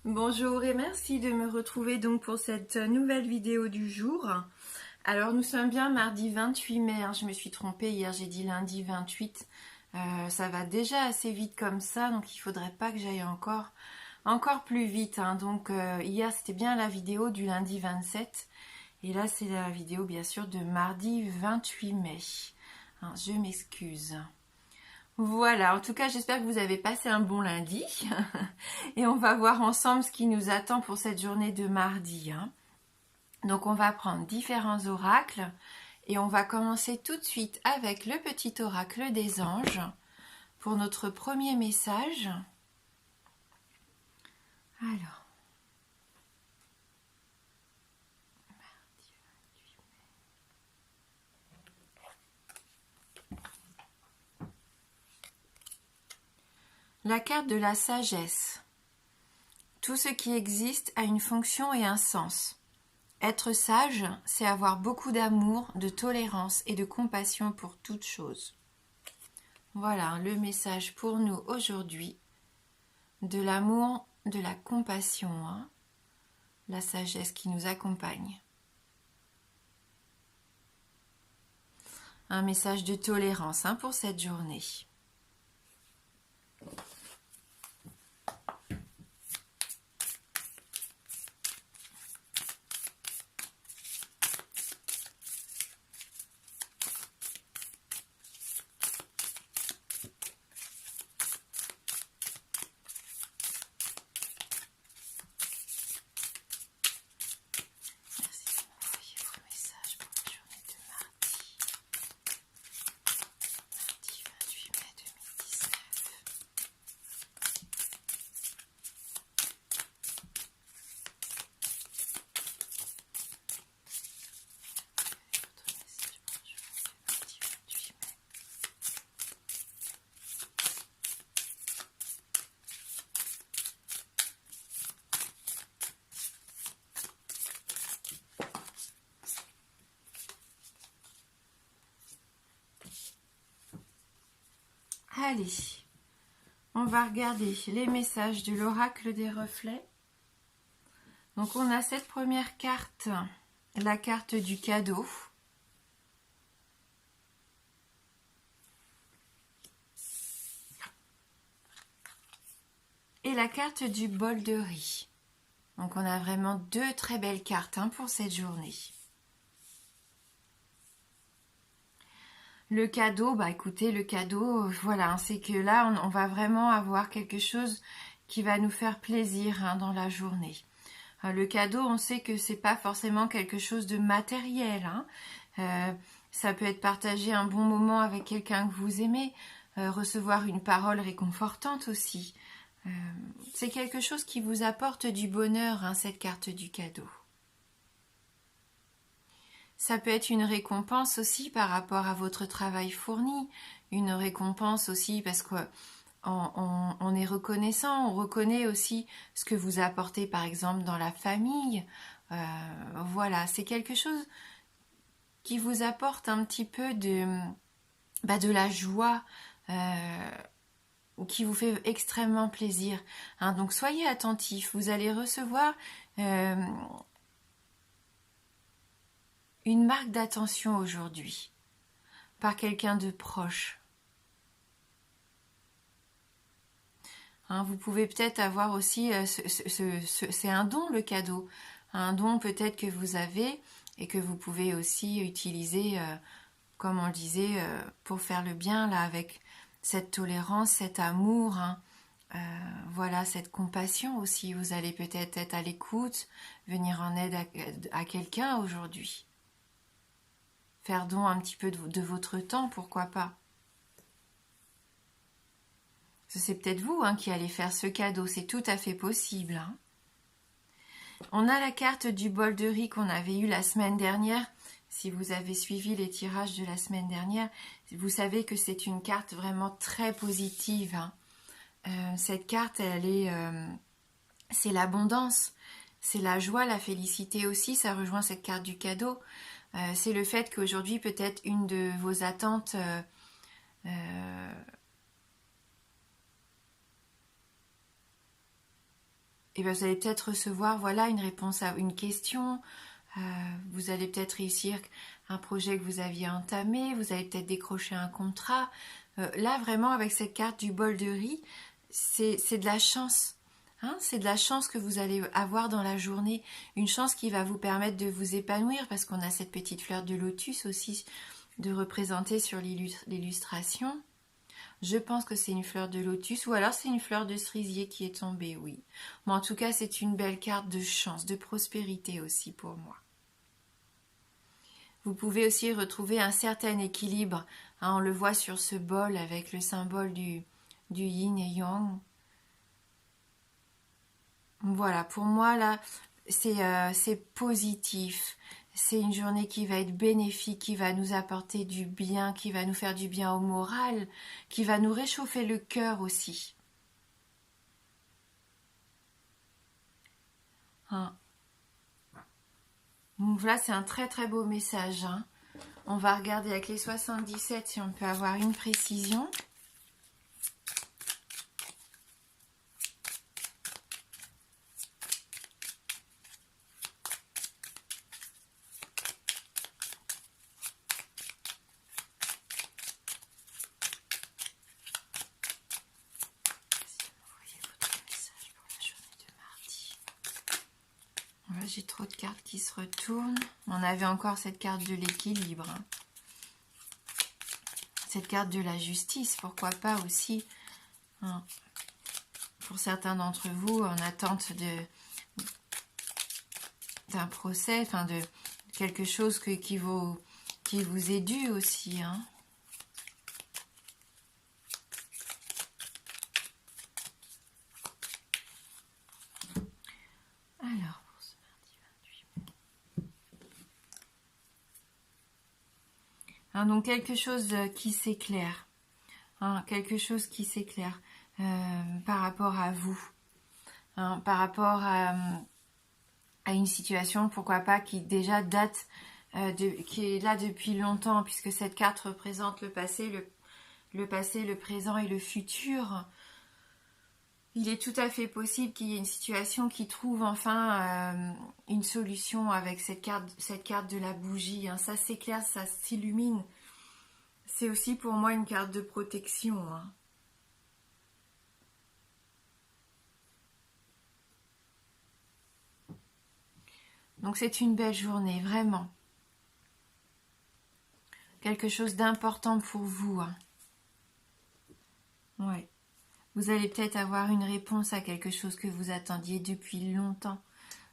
Bonjour et merci de me retrouver donc pour cette nouvelle vidéo du jour. Alors nous sommes bien mardi 28 mai, je me suis trompée, hier j'ai dit lundi 28. Ça va déjà assez vite comme ça, donc il faudrait pas que j'aille encore plus vite. Donc hier c'était bien la vidéo du lundi 27 et là c'est la vidéo bien sûr de mardi 28 mai. Je m'excuse. Voilà, en tout cas j'espère que vous avez passé un bon lundi et on va voir ensemble ce qui nous attend pour cette journée de mardi. Donc on va prendre différents oracles et on va commencer tout de suite avec le petit oracle des anges pour notre premier message. Alors, mardi 28 mai. La carte de la sagesse. Tout ce qui existe a une fonction et un sens. Être sage, c'est avoir beaucoup d'amour, de tolérance et de compassion pour toute chose. Voilà le message pour nous aujourd'hui. De l'amour, de la compassion, la sagesse qui nous accompagne. Un message de tolérance pour cette journée. Allez, on va regarder les messages de l'oracle des reflets. Donc on a cette première carte, la carte du cadeau. Et la carte du bol de riz. Donc on a vraiment deux très belles cartes pour cette journée. Le cadeau, écoutez, le cadeau, voilà, c'est que là, on va vraiment avoir quelque chose qui va nous faire plaisir dans la journée. Le cadeau, on sait que c'est pas forcément quelque chose de matériel. Ça peut être partager un bon moment avec quelqu'un que vous aimez, recevoir une parole réconfortante aussi. C'est quelque chose qui vous apporte du bonheur, cette carte du cadeau. Ça peut être une récompense aussi par rapport à votre travail fourni, une récompense aussi parce qu'on est reconnaissant, on reconnaît aussi ce que vous apportez par exemple dans la famille. Voilà, c'est quelque chose qui vous apporte un petit peu de la joie, qui vous fait extrêmement plaisir. Donc soyez attentifs, vous allez recevoir une marque d'attention aujourd'hui par quelqu'un de proche. Vous pouvez peut-être avoir aussi, c'est un don le cadeau, un don peut-être que vous avez et que vous pouvez aussi utiliser, comme on le disait, pour faire le bien là avec cette tolérance, cet amour, voilà, cette compassion aussi. Vous allez peut-être être à l'écoute, venir en aide à quelqu'un aujourd'hui. Faire don un petit peu de votre temps, pourquoi pas. C'est peut-être vous qui allez faire ce cadeau, c'est tout à fait possible. On a la carte du bol de riz qu'on avait eu la semaine dernière. Si vous avez suivi les tirages de la semaine dernière, vous savez que c'est une carte vraiment très positive. Cette carte, c'est l'abondance, c'est la joie, la félicité aussi, ça rejoint cette carte du cadeau. C'est le fait qu'aujourd'hui, peut-être une de vos attentes et bien vous allez peut-être recevoir, voilà, une réponse à une question. Vous allez peut-être réussir un projet que vous aviez entamé, vous allez peut-être décrocher un contrat. Là, vraiment, avec cette carte du bol de riz, c'est de la chance. Hein, c'est de la chance que vous allez avoir dans la journée. Une chance qui va vous permettre de vous épanouir, parce qu'on a cette petite fleur de lotus aussi de représenter sur l'illustration. Je pense que c'est une fleur de lotus, ou alors c'est une fleur de cerisier qui est tombée, oui. Mais en tout cas, c'est une belle carte de chance, de prospérité aussi pour moi. Vous pouvez aussi retrouver un certain équilibre. Hein, on le voit sur ce bol avec le symbole du yin et yang. Voilà, pour moi, là, c'est positif. C'est une journée qui va être bénéfique, qui va nous apporter du bien, qui va nous faire du bien au moral, qui va nous réchauffer le cœur aussi. Hein. Donc là, c'est un très très beau message. Hein. On va regarder avec les 77 si on peut avoir une précision. J'ai trop de cartes qui se retournent. On avait encore cette carte de l'équilibre. Hein. Cette carte de la justice, pourquoi pas aussi. Hein. Pour certains d'entre vous, en attente d'un procès, enfin de quelque chose qui vous est dû aussi. Hein. Alors, pour ce mardi 28 mai. Hein, donc quelque chose qui s'éclaire. Hein, quelque chose qui s'éclaire par rapport à vous. Hein, par rapport à une situation, pourquoi pas, qui déjà date, qui est là depuis longtemps, puisque cette carte représente le passé, le présent et le futur. Il est tout à fait possible qu'il y ait une situation qui trouve enfin une solution avec cette carte de la bougie. Hein. Ça s'éclaire, ça s'illumine. C'est aussi pour moi une carte de protection. Hein. Donc c'est une belle journée, vraiment. Quelque chose d'important pour vous. Hein. Ouais. Vous allez peut-être avoir une réponse à quelque chose que vous attendiez depuis longtemps.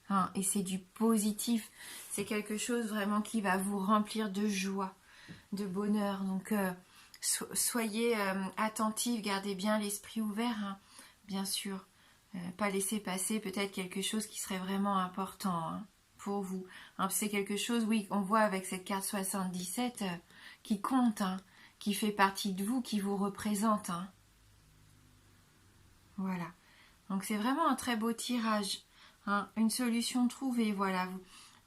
Hein, et c'est du positif. C'est quelque chose vraiment qui va vous remplir de joie, de bonheur. Donc soyez attentifs, gardez bien l'esprit ouvert, hein, bien sûr. Pas laisser passer peut-être quelque chose qui serait vraiment important hein, pour vous. Hein, c'est quelque chose, oui, on voit avec cette carte 77 qui compte, hein, qui fait partie de vous, qui vous représente. Hein. Voilà. Donc c'est vraiment un très beau tirage. Hein, une solution trouvée, voilà.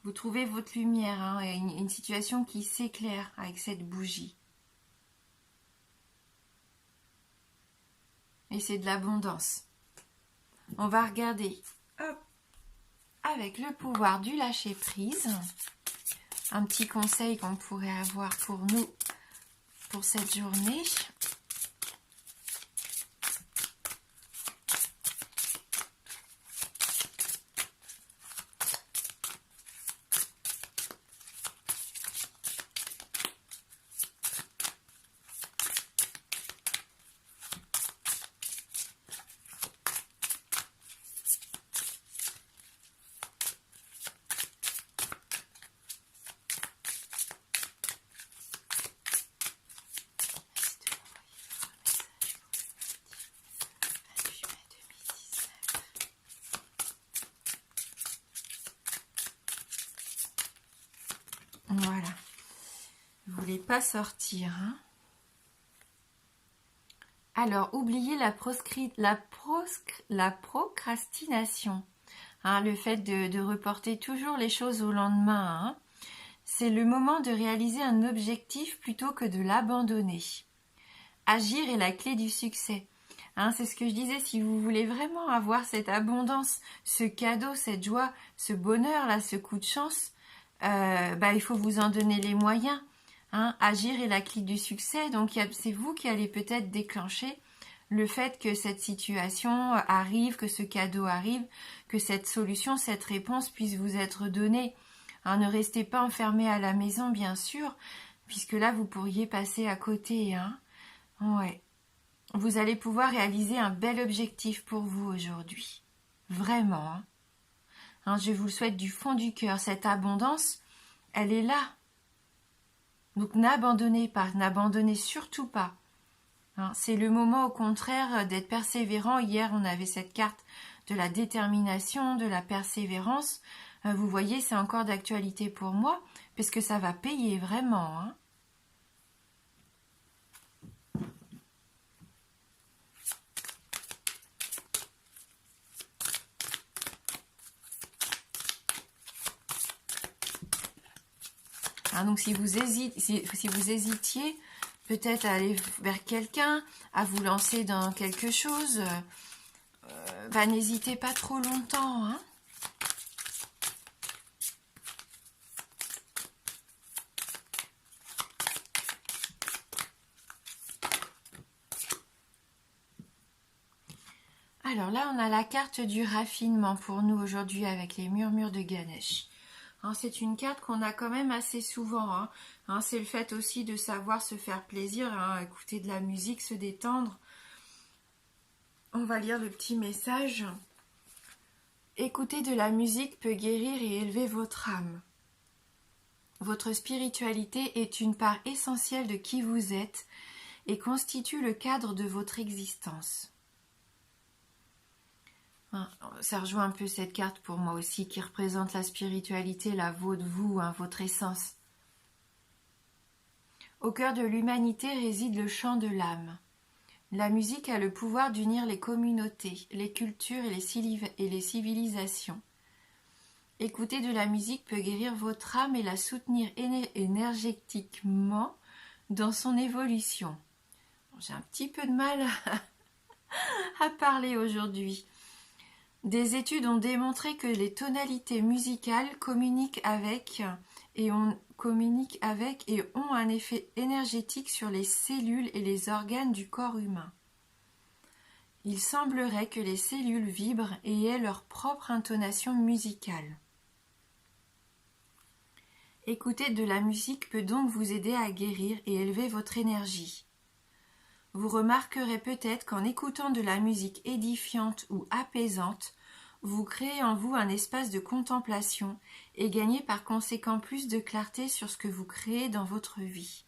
Vous trouvez votre lumière, hein, et une situation qui s'éclaire avec cette bougie. Et c'est de l'abondance. On va regarder hop, avec le pouvoir du lâcher prise. Un petit conseil qu'on pourrait avoir pour nous pour cette journée. Voilà. Vous voulez pas sortir. Hein. Alors, oubliez la procrastination. Hein, le fait de reporter toujours les choses au lendemain. Hein. C'est le moment de réaliser un objectif plutôt que de l'abandonner. Agir est la clé du succès. Hein, c'est ce que je disais, si vous voulez vraiment avoir cette abondance, ce cadeau, cette joie, ce bonheur, là, ce coup de chance, il faut vous en donner les moyens. Hein. Agir est la clé du succès, donc c'est vous qui allez peut-être déclencher le fait que cette situation arrive, que ce cadeau arrive, que cette solution, cette réponse puisse vous être donnée. Hein, ne restez pas enfermé à la maison, bien sûr, puisque là, vous pourriez passer à côté. Hein. Ouais. Vous allez pouvoir réaliser un bel objectif pour vous aujourd'hui. Vraiment. Hein. Hein, je vous le souhaite du fond du cœur. Cette abondance, elle est là. Donc n'abandonnez pas, n'abandonnez surtout pas. Hein, c'est le moment au contraire d'être persévérant. Hier, on avait cette carte de la détermination, de la persévérance. Vous voyez, c'est encore d'actualité pour moi, parce que ça va payer vraiment. Hein. Hein, donc si vous hésitiez peut-être à aller vers quelqu'un, à vous lancer dans quelque chose, n'hésitez pas trop longtemps. Hein. Alors là, on a la carte du raffinement pour nous aujourd'hui avec les murmures de Ganesh. Hein, c'est une carte qu'on a quand même assez souvent. Hein. Hein, c'est le fait aussi de savoir se faire plaisir, hein, écouter de la musique, se détendre. On va lire le petit message. Écouter de la musique peut guérir et élever votre âme. Votre spiritualité est une part essentielle de qui vous êtes et constitue le cadre de votre existence. Ça rejoint un peu cette carte pour moi aussi qui représente la spiritualité, la vôtre, vous, hein, votre essence. Au cœur de l'humanité réside le chant de l'âme. La musique a le pouvoir d'unir les communautés, les cultures et les civilisations. Écouter de la musique peut guérir votre âme et la soutenir énergétiquement dans son évolution. J'ai un petit peu de mal à parler aujourd'hui. Des études ont démontré que les tonalités musicales communiquent avec et ont un effet énergétique sur les cellules et les organes du corps humain. Il semblerait que les cellules vibrent et aient leur propre intonation musicale. Écouter de la musique peut donc vous aider à guérir et élever votre énergie. Vous remarquerez peut-être qu'en écoutant de la musique édifiante ou apaisante, vous créez en vous un espace de contemplation et gagnez par conséquent plus de clarté sur ce que vous créez dans votre vie.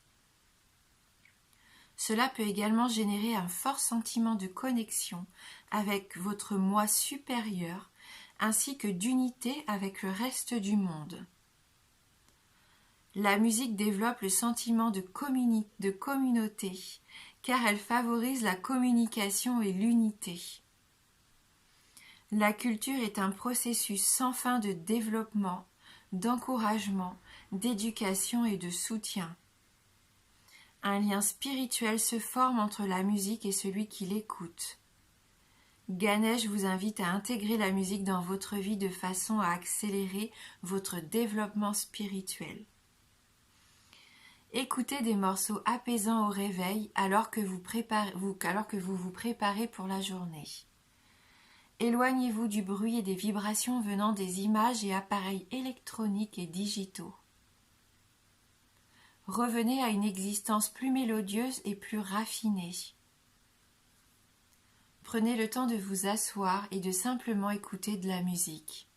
Cela peut également générer un fort sentiment de connexion avec votre moi supérieur ainsi que d'unité avec le reste du monde. La musique développe le sentiment de communauté car elle favorise la communication et l'unité. La culture est un processus sans fin de développement, d'encouragement, d'éducation et de soutien. Un lien spirituel se forme entre la musique et celui qui l'écoute. Ganesh vous invite à intégrer la musique dans votre vie de façon à accélérer votre développement spirituel. Écoutez des morceaux apaisants au réveil alors que vous vous préparez pour la journée. Éloignez-vous du bruit et des vibrations venant des images et appareils électroniques et digitaux. Revenez à une existence plus mélodieuse et plus raffinée. Prenez le temps de vous asseoir et de simplement écouter de la musique.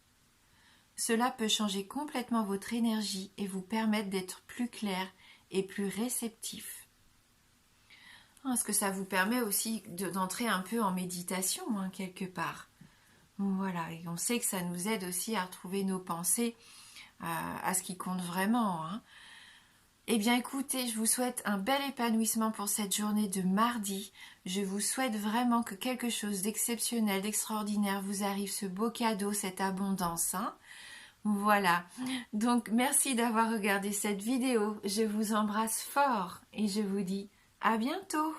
Cela peut changer complètement votre énergie et vous permettre d'être plus clair et plus réceptif. Parce que ça vous permet aussi d'entrer un peu en méditation, hein, quelque part. Voilà, et on sait que ça nous aide aussi à retrouver nos pensées à ce qui compte vraiment. Hein. Eh bien écoutez, je vous souhaite un bel épanouissement pour cette journée de mardi. Je vous souhaite vraiment que quelque chose d'exceptionnel, d'extraordinaire vous arrive, ce beau cadeau, cette abondance. Hein. Voilà, donc merci d'avoir regardé cette vidéo. Je vous embrasse fort et je vous dis à bientôt.